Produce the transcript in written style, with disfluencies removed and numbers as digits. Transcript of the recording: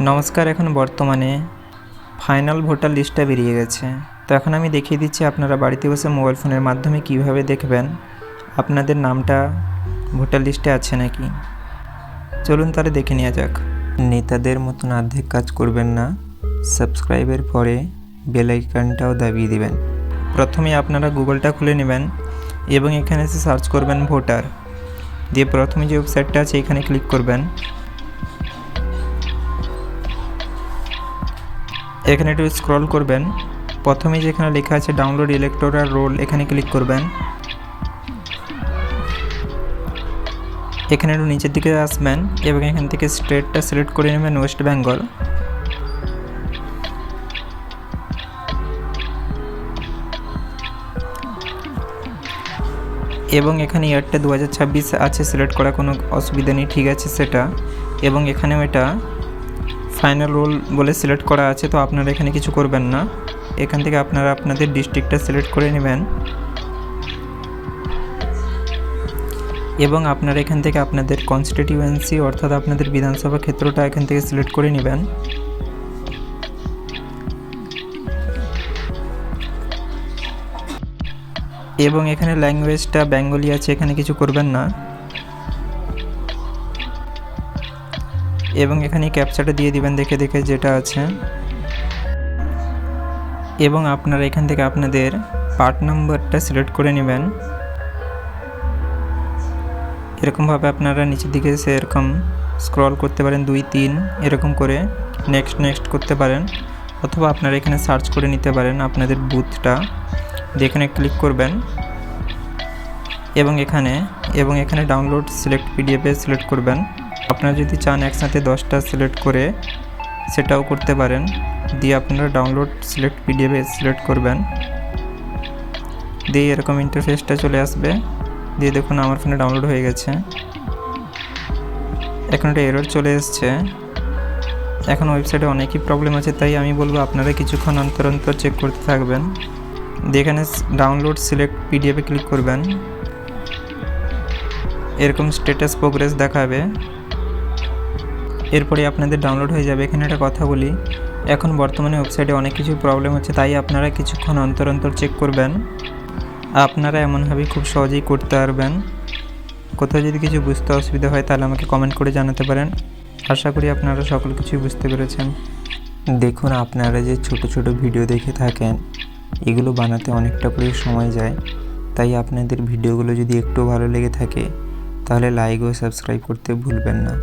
নমস্কার। এখন বর্তমানে ফাইনাল ভোটার লিস্টটা বেরিয়ে গেছে। তো এখন আমি দেখিয়ে দিচ্ছি আপনারা বাড়িতে বসে মোবাইল ফোনের মাধ্যমে কিভাবে দেখবেন আপনাদের নামটা ভোটার লিস্টে আছে নাকি। চলুন তাহলে দেখে নেওয়া যাক। নেতাদের মতন অর্ধেক কাজ করবেন না, সাবস্ক্রাইবের পরে বেল আইকনটাও দাবিয়ে দিবেন। প্রথমে আপনারা গুগলটা খুলে নেবেন এবং এখানে এসে সার্চ করবেন ভোটার, দিয়ে প্রথমে যে ওয়েবসাইটটা আছে এখানে ক্লিক করবেন। এখানে একটু স্ক্রল করবেন, প্রথমে যেখানে লেখা আছে ডাউনলোড ইলেকটোরাল রোল এখানে ক্লিক করবেন। এখানে একটু নিচের দিকে আসবেন এবং এখান থেকে স্টেটটা সিলেক্ট করে নেবেন ওয়েস্ট বেঙ্গল। এবং এখানে ইয়ারটা 2026 আছে সিলেক্ট করা, কোনো অসুবিধা নেই, ঠিক আছে সেটা। এবং এখানেও এটা ফাইনাল রোল বলে সিলেক্ট করা আছে, তো আপনারা এখানে কিছু করবেন না। এখান থেকে আপনারা আপনাদের ডিস্ট্রিক্টটা সিলেক্ট করে নেবেন এবং আপনারা এখান থেকে আপনাদের কনস্টিটিউয়েন্সি অর্থাৎ আপনাদের বিধানসভা ক্ষেত্রটা এখান থেকে সিলেক্ট করে নেবেন। এবং এখানে ল্যাঙ্গুয়েজটা বেঙ্গলি আছে, এখানে কিছু করবেন না। এবং এখানে ক্যাপচাটা দিয়ে দিবেন দেখে দেখে যেটা আছে। এবং আপনারা এখান থেকে আপনাদের পার্ট নাম্বারটা সিলেক্ট করে নেবেন। এরকমভাবে আপনারা নিচের দিকে এরকম স্ক্রল করতে পারেন 2, 3 এরকম করে নেক্সট করতে পারেন, অথবা আপনারা এখানে সার্চ করে নিতে পারেন আপনাদের বুথটা, যেখানে ক্লিক করবেন এবং এখানে ডাউনলোড সিলেক্ট পিডিএফে সিলেক্ট করবেন। আপনারা যদি চান একসাথে 10টা সিলেক্ট করে সেটাও করতে পারেন, দিয়ে আপনারা ডাউনলোড সিলেক্ট পিডিএফে সিলেক্ট করবেন। দিয়ে এরকম ইন্টারফেসটা চলে আসবে, দিয়ে দেখুন আমার ফোনে ডাউনলোড হয়ে গেছে। এখন একটা এরর চলে এসছে। এখন ওয়েবসাইটে অনেকই প্রবলেম আছে, তাই আমি বলবো আপনারা কিছুক্ষণ অন্তর চেক করতে থাকবেন। দিয়ে এখানে ডাউনলোড সিলেক্ট পিডিএফে ক্লিক করবেন, এরকম স্ট্যাটাস প্রোগ্রেস দেখাবে, এরপরে আপনাদের ডাউনলোড হয়ে যাবে। এখানে একটা কথা বলি, এখন বর্তমানে ওয়েবসাইটে অনেক কিছু প্রবলেম হচ্ছে, তাই আপনারা কিছুক্ষণ অন্তর চেক করবেন। আপনারা এমনভাবেই খুব সহজেই করতে পারবেন। কোথাও যদি কিছু বুঝতে অসুবিধা হয় তাহলে আমাকে কমেন্ট করে জানাতে পারেন। আশা করি আপনারা সকল কিছুই বুঝতে পেরেছেন। দেখুন, আপনারা যে ছোট ভিডিও দেখে থাকেন এগুলো বানাতে অনেকটা করে সময় যায়, তাই আপনাদের ভিডিওগুলো যদি একটু ভালো লেগে থাকে তাহলে লাইক ও সাবস্ক্রাইব করতে ভুলবেন না।